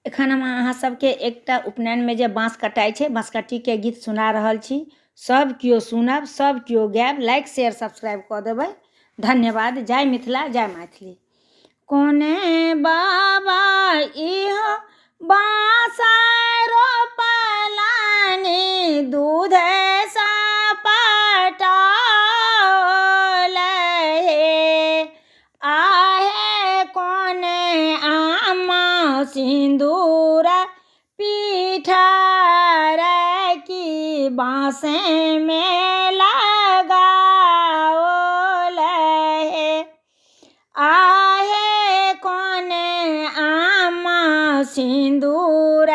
एखन हम अहाँ सबके एकटा उपनयन में जे बाँस कटाई छै बाँसकट्टी के गीत सुना रहल छी। सब कियो सुनब, सब कियो गायब, लाइक शेयर सब्सक्राइब कऽ देबै। धन्यवाद। जय मिथिला, जय मैथिली। कोने बाबा इहो बाँस रोपलानि दूध सा पटाओल हे। आहे कोने आमा सिंदूर पीठार की बाँसे में लगाओल हे। आहे कोने आमा सिंदूर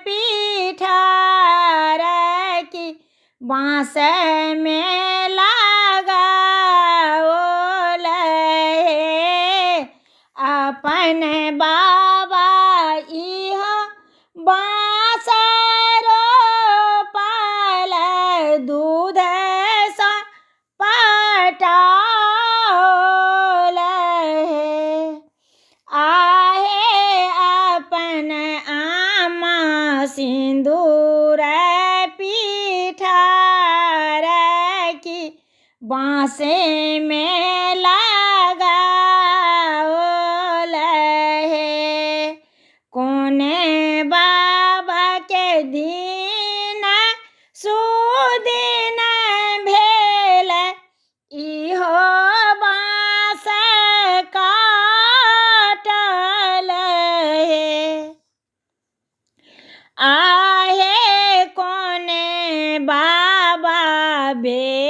पीठार की बाँस में लगाओल हे। अपन बाबा इहो बाँस रोपल दूध सा पटाओल हे। आहे अपन आमा सिंदूर पीठार की बाँसे में लगाओल हे। कोने बाबा के दिन सुदिन भेल इहो बाँस काटल हे। आहे कोने बाबा बे